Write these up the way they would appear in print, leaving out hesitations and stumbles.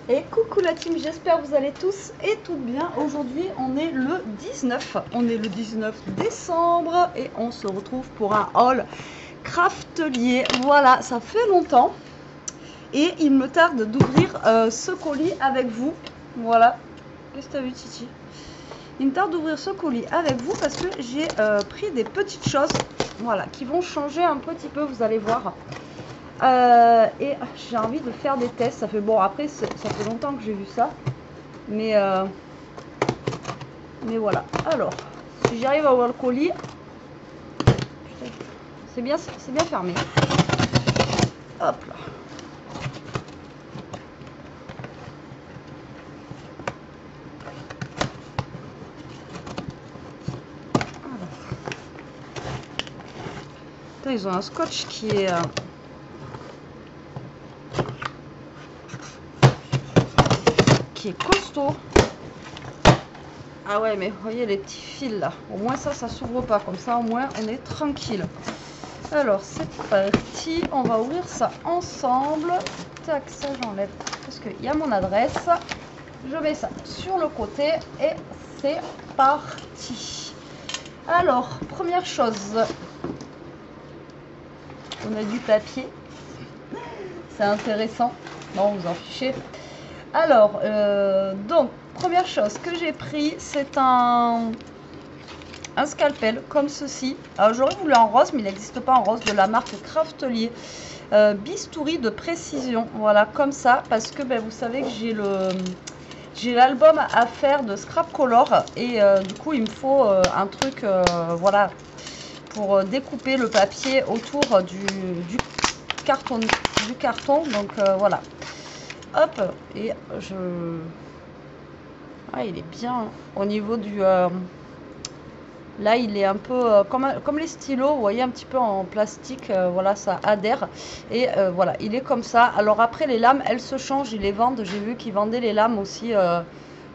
Et coucou la team, j'espère que vous allez tous et toutes bien. Aujourd'hui on est le 19, décembre et on se retrouve pour un haul craftelier. Voilà, ça fait longtemps et il me tarde d'ouvrir ce colis avec vous. Voilà, qu'est-ce que tu as vu Titi? Il me tarde d'ouvrir ce colis avec vous parce que j'ai pris des petites choses, voilà, qui vont changer un petit peu, vous allez voir. Et j'ai envie de faire des tests. Ça fait bon, après ça fait longtemps que j'ai vu ça, mais voilà. Alors, si j'arrive à ouvrir le colis, c'est bien fermé. Hop là. Putain, ils ont un scotch qui est costaud. Ah ouais, mais vous voyez les petits fils là, au moins ça s'ouvre pas, comme ça au moins on est tranquille. Alors c'est parti, on va ouvrir ça ensemble. Tac, ça j'enlève parce qu'il y a mon adresse. Je mets ça sur le côté et c'est parti. Alors, première chose, on a du papier, c'est intéressant, non vous en fichez. Alors, donc, première chose que j'ai pris, c'est un scalpel comme ceci. Alors, j'aurais voulu en rose, mais il n'existe pas en rose, de la marque Craftelier. Bistouri de précision, voilà, comme ça, parce que ben, vous savez que j'ai l'album à faire de scrap color, et du coup, il me faut un truc, voilà, pour découper le papier autour du carton, donc voilà. Hop, et il est bien au niveau du là il est un peu comme les stylos, vous voyez, un petit peu en plastique, voilà, ça adhère, et voilà, il est comme ça. Alors après, les lames elles se changent, ils les vendent, j'ai vu qu'ils vendaient les lames aussi,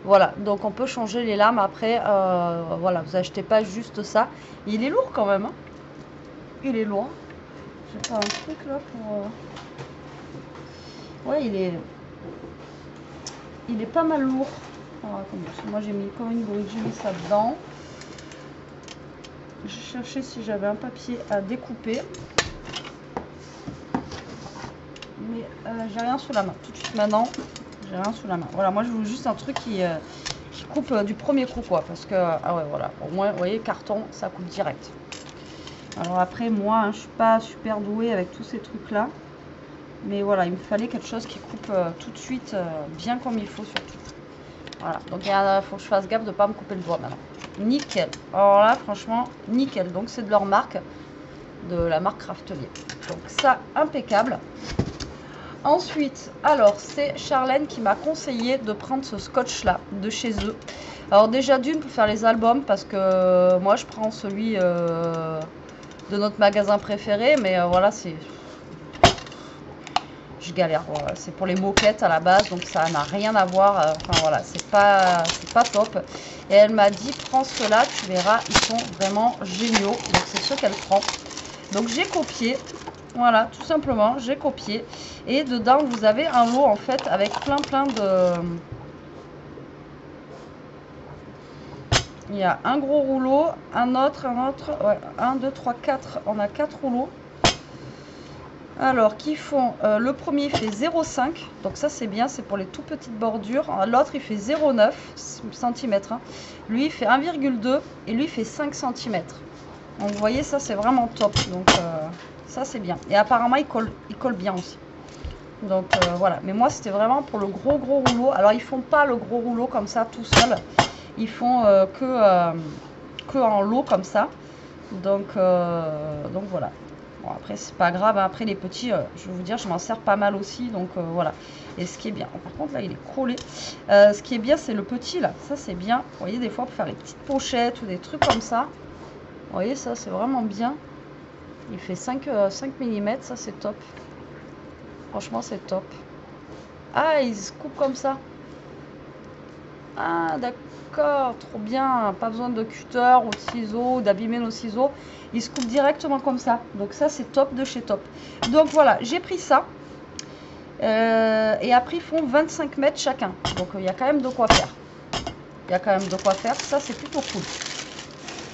voilà, donc on peut changer les lames après, voilà, vous achetez pas juste ça. Il est lourd quand même, hein. Il est lourd. J'ai pas un truc là pour ouais, il est pas mal lourd. Alors, attendez, moi j'ai mis comme une bourrique, j'ai mis ça dedans. Je cherchais si j'avais un papier à découper, mais j'ai rien sous la main. Tout de suite maintenant, j'ai rien sous la main. Voilà, moi je veux juste un truc qui coupe du premier coup, quoi, parce que ah ouais, voilà, au moins vous voyez, carton ça coupe direct. Alors après, moi hein, je suis pas super douée avec tous ces trucs là, mais voilà, il me fallait quelque chose qui coupe tout de suite, bien comme il faut surtout. Voilà, donc il faut que je fasse gaffe de ne pas me couper le doigt maintenant. Nickel. Alors là, franchement, nickel. Donc c'est de leur marque, de la marque Craftelier. Donc ça, impeccable. Ensuite, alors c'est Charlène qui m'a conseillé de prendre ce scotch là, de chez eux. Alors déjà d'une pour faire les albums, parce que moi je prends celui de notre magasin préféré, mais voilà, c'est... Je galère, voilà. C'est pour les moquettes à la base, donc ça n'a rien à voir, enfin voilà, c'est pas top. Et elle m'a dit, prends ceux-là, tu verras, ils sont vraiment géniaux. Donc c'est ce qu'elle prend. Donc j'ai copié, voilà, tout simplement, j'ai copié. Et dedans, vous avez un lot en fait avec plein de... Il y a un gros rouleau, un autre, ouais, 1, 2, 3, 4, on a 4 rouleaux. Alors, qui font, le premier fait 0,5, donc ça c'est bien, c'est pour les tout petites bordures. L'autre il fait 0,9 cm, hein. Lui il fait 1,2 et lui il fait 5 cm. Donc vous voyez, ça c'est vraiment top, donc ça c'est bien. Et apparemment il colle bien aussi. Donc voilà, mais moi c'était vraiment pour le gros rouleau. Alors ils font pas le gros rouleau comme ça tout seul, ils font que en lot comme ça. Donc voilà. Bon, après c'est pas grave, après les petits, je vais vous dire, je m'en sers pas mal aussi, donc voilà. Et ce qui est bien, par contre là il est collé, ce qui est bien c'est le petit là, ça c'est bien, vous voyez, des fois pour faire les petites pochettes ou des trucs comme ça, vous voyez, ça c'est vraiment bien. Il fait 5 mm, ça c'est top, franchement c'est top. Ah, il se coupe comme ça. Ah d'accord, trop bien, pas besoin de cutter ou de ciseaux, d'abîmer nos ciseaux, il se coupe directement comme ça, donc ça c'est top de chez top. Donc voilà, j'ai pris ça, Et après, ils font 25 mètres chacun. Donc, il y a quand même de quoi faire. Il y a quand même de quoi faire. Ça, c'est plutôt cool.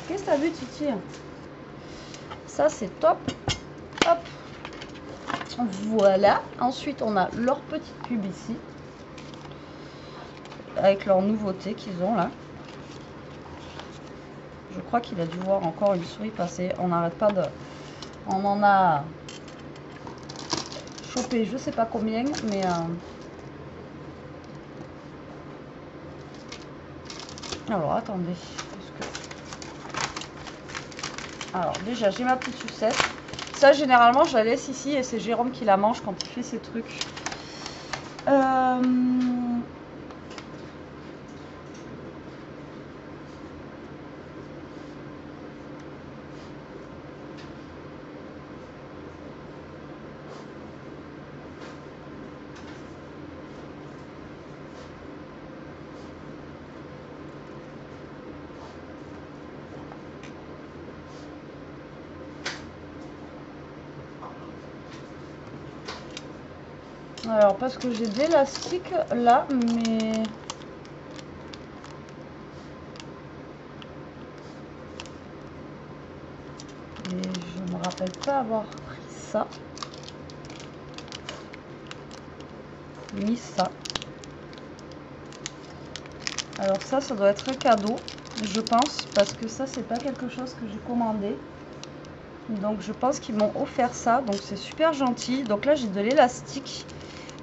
Qu'est-ce que tu as vu, Titi? Ça, c'est top. Hop. Voilà. Ensuite, on a leur petite pub ici. Avec leur nouveauté qu'ils ont là. Je crois qu'il a dû voir encore une souris passer. On n'arrête pas de... On en a chopé je sais pas combien, mais... Alors, attendez. Alors, déjà, j'ai ma petite sucette. Ça, généralement, je la laisse ici et c'est Jérôme qui la mange quand il fait ses trucs. Alors, parce que j'ai de l'élastique là, mais... Et je me rappelle pas avoir pris ça. Mis ça. Alors ça doit être un cadeau, je pense, parce que ça, c'est pas quelque chose que j'ai commandé. Donc, je pense qu'ils m'ont offert ça, donc c'est super gentil. Donc là, j'ai de l'élastique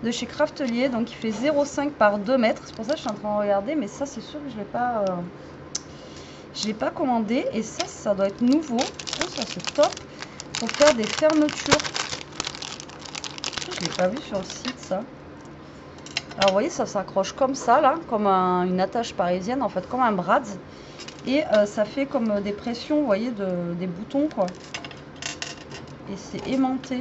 de chez Craftelier, donc il fait 0,5 par 2 mètres. C'est pour ça que je suis en train de regarder, mais ça, c'est sûr que je l'ai pas commandé. Et ça doit être nouveau. Oh, ça, c'est top pour faire des fermetures. Je l'ai pas vu sur le site, ça. Alors, vous voyez, ça s'accroche comme ça, là, comme une attache parisienne, en fait, comme un brad. Et ça fait comme des pressions, vous voyez, des boutons, quoi. Et c'est aimanté.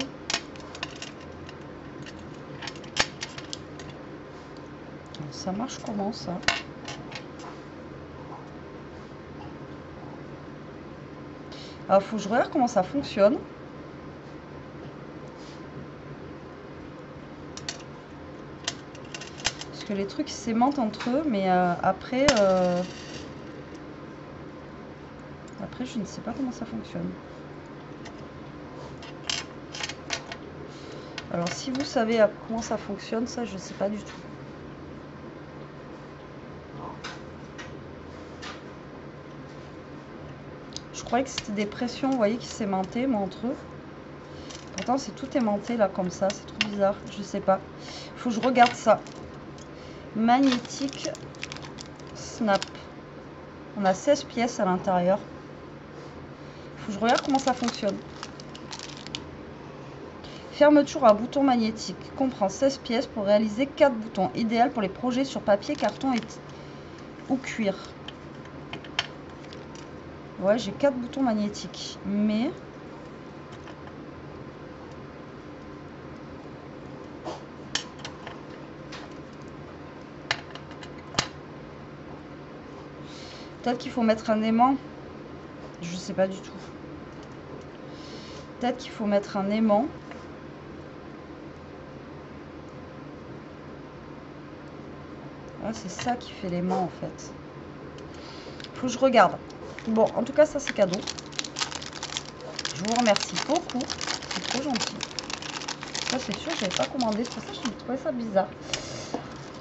Ça marche comment, ça? Alors, il faut que je regarde comment ça fonctionne. Parce que les trucs s'aimantent entre eux, mais après, je ne sais pas comment ça fonctionne. Alors, si vous savez comment ça fonctionne, ça, je ne sais pas du tout. Je croyais que c'était des pressions, vous voyez, qui s'aimantaient, moi, entre eux. Pourtant, c'est tout aimanté, là, comme ça. C'est trop bizarre. Je sais pas. Il faut que je regarde ça. Magnétique Snap. On a 16 pièces à l'intérieur. Il faut que je regarde comment ça fonctionne. Fermeture à bouton magnétique. Comprend 16 pièces pour réaliser 4 boutons. Idéal pour les projets sur papier, carton ou cuir. Ouais, j'ai 4 boutons magnétiques. Mais... peut-être qu'il faut mettre un aimant. Je sais pas du tout. Peut-être qu'il faut mettre un aimant. Ah, c'est ça qui fait l'aimant en fait. Faut que je regarde. Bon, en tout cas, ça c'est cadeau. Je vous remercie beaucoup. C'est trop gentil. Ça, c'est sûr, je n'avais pas commandé. C'est pour ça que je trouvais ça bizarre.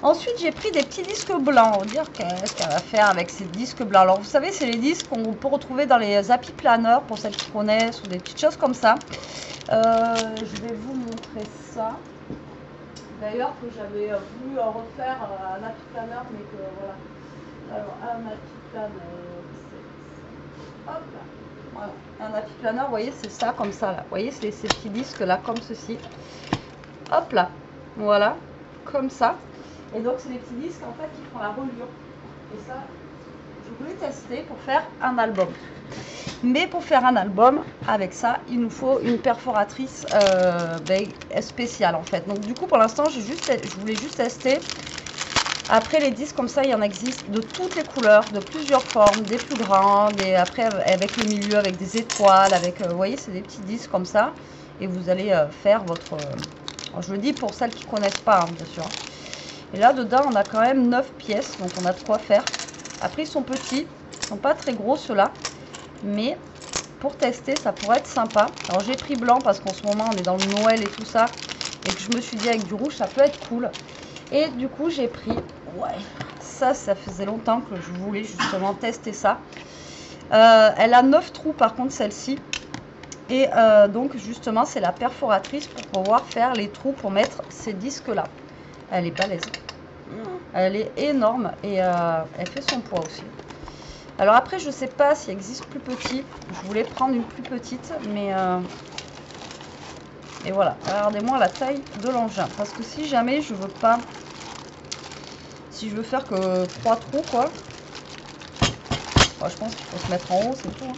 Ensuite, j'ai pris des petits disques blancs. On va dire qu'est-ce qu'elle va faire avec ces disques blancs. Alors, vous savez, c'est les disques qu'on peut retrouver dans les Happy Planner pour celles qui connaissent ou des petites choses comme ça. Je vais vous montrer ça. D'ailleurs, que j'avais voulu refaire un Happy Planner, mais que voilà. Alors, un Happy Planner, c'est hop là. Voilà. Un Happy Planner, vous voyez, c'est ça, comme ça là. Vous voyez, c'est ces petits disques là, comme ceci. Hop là. Voilà. Comme ça. Et donc, c'est des petits disques en fait qui font la reliure. Et ça, je voulais tester pour faire un album. Mais pour faire un album, avec ça, il nous faut une perforatrice spéciale en fait. Donc, du coup, pour l'instant, je voulais juste tester. Après, les disques comme ça, il y en existe de toutes les couleurs, de plusieurs formes, des plus grands, après avec le milieu, avec des étoiles, avec, vous voyez, c'est des petits disques comme ça. Et vous allez faire Alors, je le dis pour celles qui connaissent pas, hein, bien sûr. Et là, dedans, on a quand même 9 pièces, donc on a de quoi faire. Après, ils sont petits, ils sont pas très gros ceux-là, mais pour tester, ça pourrait être sympa. Alors, j'ai pris blanc parce qu'en ce moment, on est dans le Noël et tout ça, et que je me suis dit avec du rouge, ça peut être cool. Et du coup, j'ai pris, ouais, ça faisait longtemps que je voulais justement tester ça. Elle a 9 trous par contre, celle-ci. Et donc, justement, c'est la perforatrice pour pouvoir faire les trous pour mettre ces disques-là. Elle est balèze. Elle est énorme et elle fait son poids aussi. Alors après, je sais pas s'il existe plus petit. Je voulais prendre une plus petite, mais et voilà. Regardez-moi la taille de l'engin. Parce que si jamais je veux pas, si je veux faire que 3 trous, quoi. Bon, je pense qu'il faut se mettre en haut, c'est tout. Hein.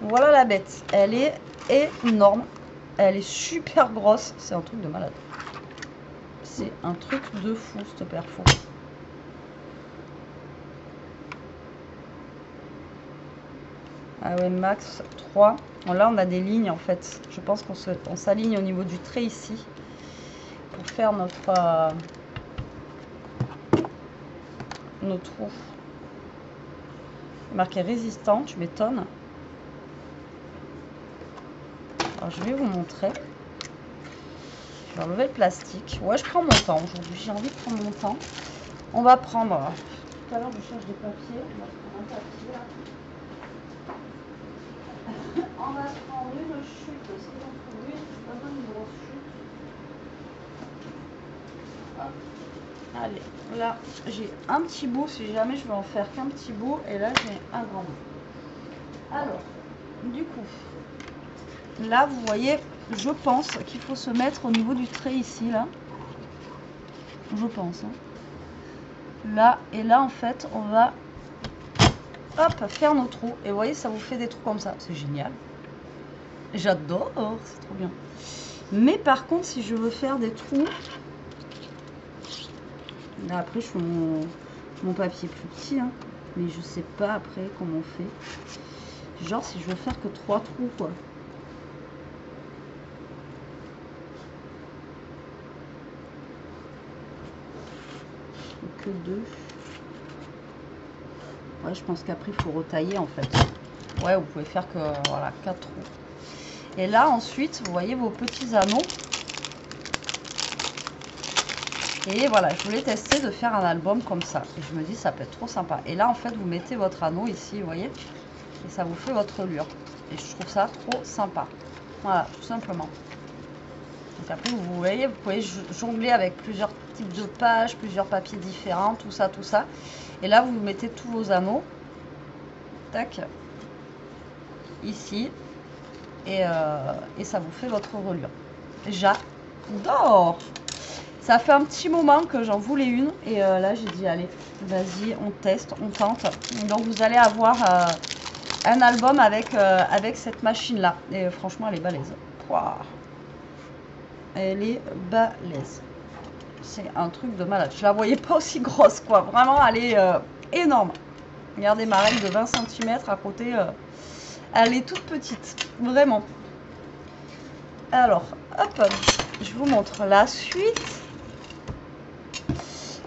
Voilà la bête. Elle est énorme. Elle est super grosse. C'est un truc de malade. C'est un truc de fou, cette perfo. Ah ouais, max 3. Bon, là, on a des lignes, en fait. Je pense qu'on s'aligne au niveau du trait ici. Pour faire notre... nos trous. Marqué résistant, tu m'étonnes. Alors, je vais vous montrer. Je vais enlever le plastique. Ouais, je prends mon temps aujourd'hui. J'ai envie de prendre mon temps. On va prendre... Tout à l'heure, je cherche des papiers. On va prendre un papier, là. On va se prendre une chute. Si on trouve une, pas besoin d'une grosse chute. Hop. Allez, là, j'ai un petit bout. Si jamais je veux en faire qu'un petit bout. Et là, j'ai un grand bout. Alors, du coup, là, vous voyez... Je pense qu'il faut se mettre au niveau du trait ici, là. Je pense. Hein. Là, et là, en fait, on va hop, faire nos trous. Et vous voyez, ça vous fait des trous comme ça. C'est génial. J'adore, c'est trop bien. Mais par contre, si je veux faire des trous... Là, après, je fais mon papier plus petit. Hein. Mais je sais pas après comment on fait. Genre, si je veux faire que 3 trous, quoi. Que 2. Ouais, je pense qu'après il faut retailler en fait. Ouais, vous pouvez faire que voilà 4 trous. Et là ensuite, vous voyez vos petits anneaux. Et voilà, je voulais tester de faire un album comme ça. Et je me dis ça peut être trop sympa. Et là en fait, vous mettez votre anneau ici, vous voyez, et ça vous fait votre reliure. Et je trouve ça trop sympa. Voilà, tout simplement. Donc après, vous voyez, vous pouvez jongler avec plusieurs types de pages, plusieurs papiers différents, tout ça, tout ça. Et là, vous mettez tous vos anneaux. Tac. Ici. Et ça vous fait votre reliure. J'adore. Ça fait un petit moment que j'en voulais une. Et là, j'ai dit, allez, vas-y, on teste, on tente. Donc, vous allez avoir un album avec cette machine-là. Et franchement, elle est balèze. Wow. Elle est balèze. C'est un truc de malade. Je la voyais pas aussi grosse, quoi. Vraiment, elle est énorme. Regardez ma règle de 20 cm à côté. Elle est toute petite. Vraiment. Alors, hop. Je vous montre la suite.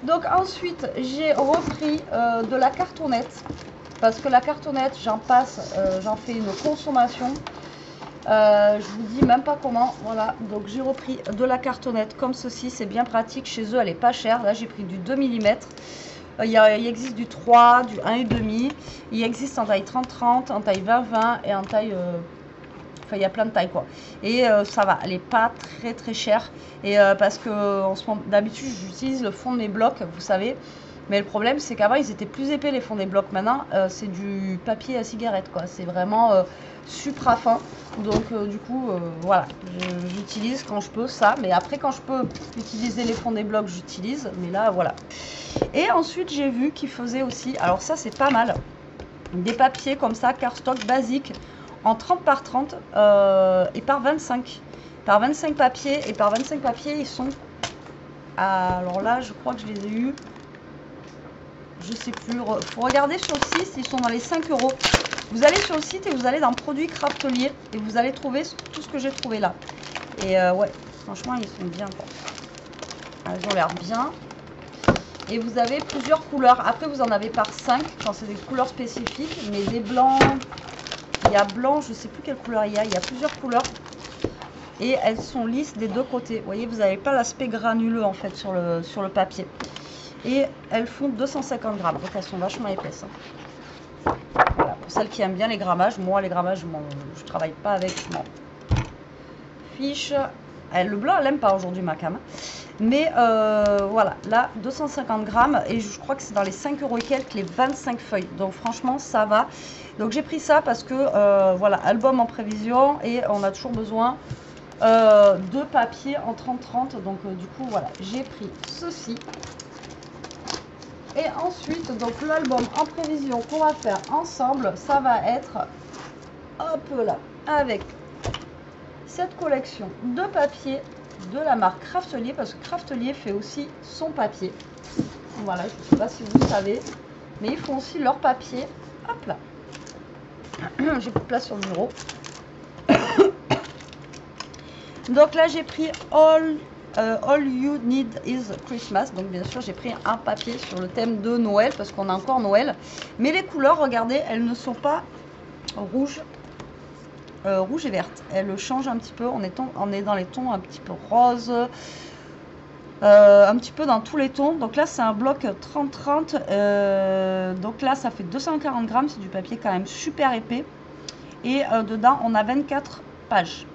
Donc, ensuite, j'ai repris de la cartonnette. Parce que la cartonnette, j'en passe, j'en fais une consommation. Je vous dis même pas comment. Voilà, donc j'ai repris de la cartonnette comme ceci. C'est bien pratique. Chez eux, elle est pas chère. Là, j'ai pris du 2 mm. Il existe du 3, du 1,5. Il existe en taille 30-30, en taille 20-20 et en taille... Enfin, il y a plein de tailles, quoi. Et ça va, elle est pas très très chère. Et parce que d'habitude, j'utilise le fond de mes blocs, vous savez. Mais le problème, c'est qu'avant, ils étaient plus épais, les fonds des blocs. Maintenant, c'est du papier à cigarette, quoi. C'est vraiment supra fin. Donc, du coup, voilà. J'utilise quand je peux ça. Mais après, quand je peux utiliser les fonds des blocs, j'utilise. Mais là, voilà. Et ensuite, j'ai vu qu'ils faisaient aussi... Alors ça, c'est pas mal. Des papiers comme ça, cardstock basique, en 30 par 30 et par 25. Par 25 papiers. Et par 25 papiers, ils sont... Alors là, je crois que je les ai eus... Je sais plus, faut regarder sur le site, ils sont dans les 5 €. Vous allez sur le site et vous allez dans produits Craftelier et vous allez trouver tout ce que j'ai trouvé là. Et ouais, franchement, ils sont bien, quoi. Ils ont l'air bien. Et vous avez plusieurs couleurs. Après, vous en avez par 5 quand c'est des couleurs spécifiques. Mais des blancs, il y a blanc, je ne sais plus quelle couleur il y a. Il y a plusieurs couleurs. Et elles sont lisses des deux côtés. Vous voyez, vous n'avez pas l'aspect granuleux en fait sur le papier. Et elles font 250 grammes. Donc elles sont vachement épaisses. Voilà, pour celles qui aiment bien les grammages. Moi, les grammages, je ne travaille pas avec. Je m'en fiche. Le blanc, elle n'aime pas aujourd'hui, ma cam. Mais voilà, là, 250 grammes. Et je crois que c'est dans les 5 € et quelques, les 25 feuilles. Donc franchement, ça va. Donc j'ai pris ça parce que, voilà, album en prévision. Et on a toujours besoin de papier en 30-30. Donc du coup, voilà, j'ai pris ceci. Et ensuite, donc l'album en prévision qu'on va faire ensemble, ça va être, hop là, avec cette collection de papier de la marque Craftelier, parce que Craftelier fait aussi son papier. Voilà, je ne sais pas si vous savez, mais ils font aussi leur papier. Hop là. J'ai plus de place sur le bureau. Donc là, j'ai pris All You Need Is Christmas. Donc bien sûr, j'ai pris un papier sur le thème de Noël, parce qu'on a encore Noël. Mais les couleurs, regardez, elles ne sont pas rouges. Rouge et verte, elle change un petit peu, on est dans les tons un petit peu rose, un petit peu dans tous les tons. Donc là c'est un bloc 30-30, donc là ça fait 240 grammes, c'est du papier quand même super épais. Et dedans on a 24 pages,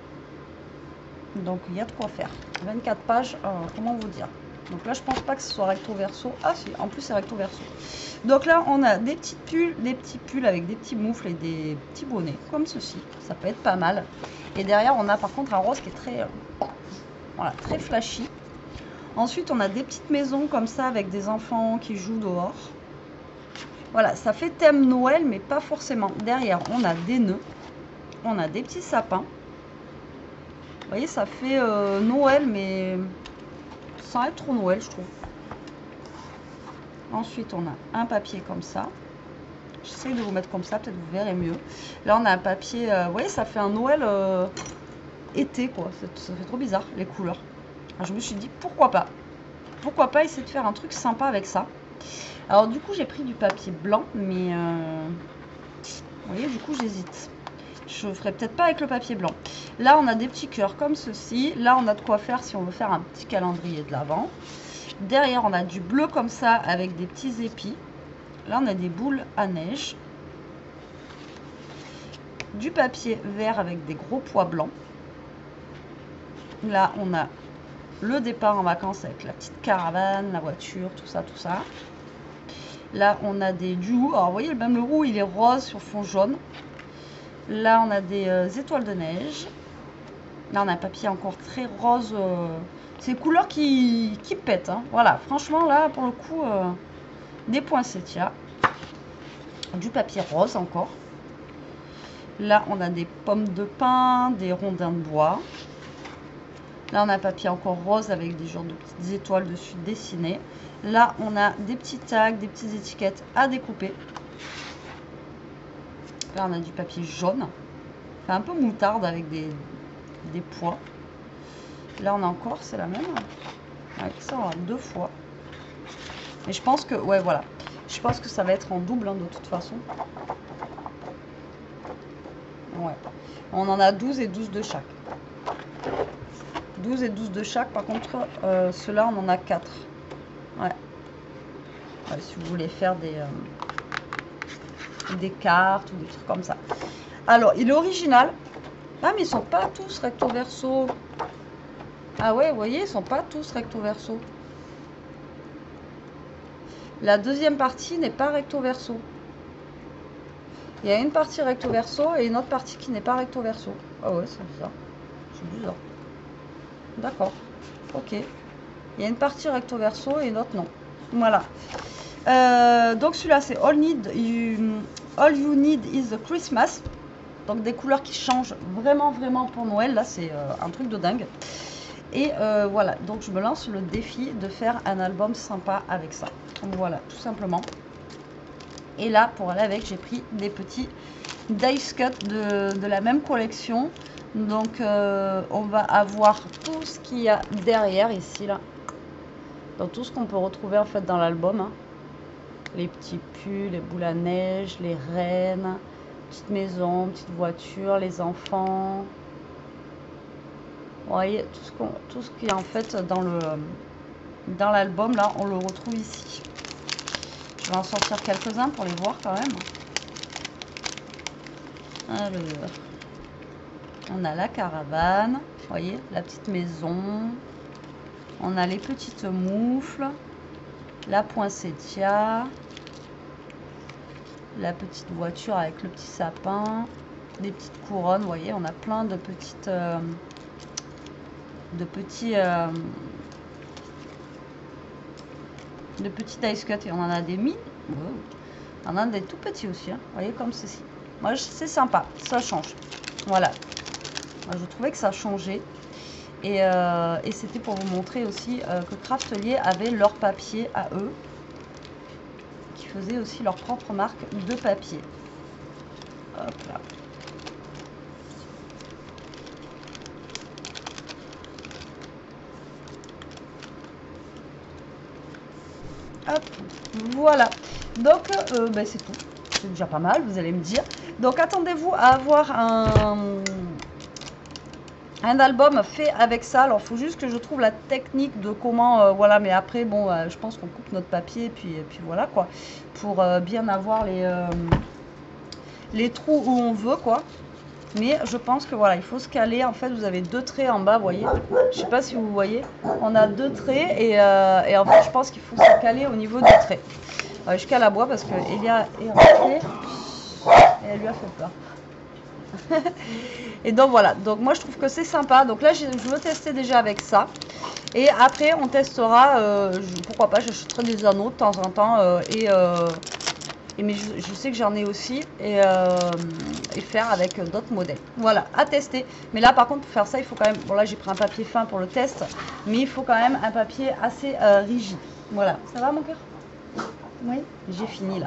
donc il y a de quoi faire. 24 pages, comment vous dire. Donc là je pense pas que ce soit recto verso. Ah si, en plus c'est recto verso. Donc là on a des petits pulls avec des petits moufles et des petits bonnets comme ceci. Ça peut être pas mal. Et derrière on a par contre un rose qui est très, voilà, très flashy. Ensuite on a des petites maisons comme ça avec des enfants qui jouent dehors. Voilà, ça fait thème Noël mais pas forcément. Derrière on a des nœuds. On a des petits sapins. Vous voyez, ça fait Noël mais sans être trop Noël, je trouve. Ensuite, on a un papier comme ça. J'essaie de vous mettre comme ça, peut-être vous verrez mieux. Là, on a un papier, vous voyez, ça fait un Noël été, quoi. Ça fait trop bizarre, les couleurs. Alors, je me suis dit, pourquoi pas? Pourquoi pas essayer de faire un truc sympa avec ça? Alors, du coup, j'ai pris du papier blanc, mais vous voyez, du coup, j'hésite. Je ferai peut-être pas avec le papier blanc. Là, on a des petits cœurs comme ceci. Là, on a de quoi faire si on veut faire un petit calendrier de l'Avent. Derrière, on a du bleu comme ça avec des petits épis. Là, on a des boules à neige. Du papier vert avec des gros pois blancs. Là, on a le départ en vacances avec la petite caravane, la voiture, tout ça, tout ça. Là, on a du roux. Alors, vous voyez, même le roux, il est rose sur fond jaune. Là, on a des étoiles de neige. Là, on a un papier encore très rose. C'est couleurs qui pètent. Hein. Voilà, franchement, là, pour le coup, des poinsettias. Du papier rose encore. Là, on a des pommes de pin, des rondins de bois. Là, on a un papier encore rose avec des genres de petites étoiles dessus dessinées. Là, on a des petits tags, des petites étiquettes à découper. Là, on a du papier jaune. Enfin, un peu moutarde avec des pois. Là, on a encore, c'est la même. Avec ça, on a 2 fois. Mais je pense que, ouais, voilà. Je pense que ça va être en double, hein, de toute façon. Ouais. On en a 12 et 12 de chaque. 12 et 12 de chaque. Par contre, ceux-là, on en a 4. Ouais. Ouais, si vous voulez faire des cartes ou des trucs comme ça. Alors, il est original. Ah, mais ils sont pas tous recto verso. Ah ouais, vous voyez, ils sont pas tous recto verso. La deuxième partie n'est pas recto verso. Il y a une partie recto verso et une autre partie qui n'est pas recto verso. Ah ouais, c'est bizarre. C'est bizarre. D'accord. Ok. Il y a une partie recto verso et une autre non. Voilà. Donc celui-là, c'est All You Need Is the Christmas. Donc des couleurs qui changent vraiment, vraiment pour Noël. Là, c'est un truc de dingue. Et voilà, donc je me lance le défi de faire un album sympa avec ça. Donc voilà, tout simplement. Et là, pour aller avec, j'ai pris des petits dice cut de la même collection. Donc on va avoir tout ce qu'il y a derrière ici là. Donc tout ce qu'on peut retrouver en fait dans l'album. Hein. Les petits pulls, les boules à neige, les rennes, petite maison, petite voiture, les enfants. Vous voyez, tout ce qui est en fait dans l'album, là, on le retrouve ici. Je vais en sortir quelques-uns pour les voir quand même. Alors, on a la caravane, vous voyez, la petite maison. On a les petites moufles, la poinsettia, la petite voiture avec le petit sapin, des petites couronnes, vous voyez, on a plein de petites... de petits ice cut et on en a des mini, on en a des tout petits aussi, hein. Vous voyez comme ceci. Moi c'est sympa, ça change. Voilà, moi, je trouvais que ça changeait et c'était pour vous montrer aussi que Craftelier avait leur papier à eux, qui faisaient aussi leur propre marque de papier. Hop là. Hop, voilà. Donc, ben, c'est tout. C'est déjà pas mal, vous allez me dire. Donc, attendez-vous à avoir un album fait avec ça. Alors, il faut juste que je trouve la technique de comment... voilà, mais après, bon, je pense qu'on coupe notre papier, puis voilà, quoi. Pour bien avoir les trous où on veut, quoi. Mais je pense que voilà, il faut se caler. En fait, vous avez deux traits en bas, vous voyez. Je sais pas si vous voyez. On a deux traits et en fait, je pense qu'il faut se caler au niveau des traits. Je cale à bois parce que Elia est rentrée et elle lui a fait peur. Et donc voilà. Donc moi, je trouve que c'est sympa. Donc là, je veux tester déjà avec ça. Et après, on testera. Pourquoi pas, j'achèterai des anneaux de temps en temps mais je sais que j'en ai aussi et faire avec d'autres modèles. Voilà, à tester. Mais là, par contre, pour faire ça, il faut quand même... Bon, là, j'ai pris un papier fin pour le test, mais il faut quand même un papier assez rigide. Voilà, ça va mon cœur? Oui, j'ai fini là.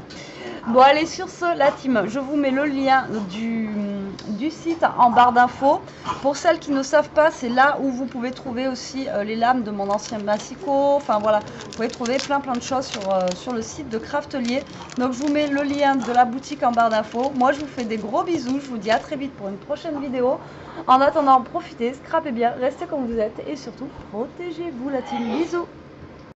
Bon, allez, sur ce, la team, je vous mets le lien du site en barre d'infos. Pour celles qui ne savent pas, c'est là où vous pouvez trouver aussi les lames de mon ancien massicot. Enfin voilà, vous pouvez trouver plein de choses sur le site de Craftelier. Donc je vous mets le lien de la boutique en barre d'infos. Moi, je vous fais des gros bisous. Je vous dis à très vite pour une prochaine vidéo. En attendant, profitez, scrapez bien, restez comme vous êtes et surtout, protégez-vous la team. Bisous.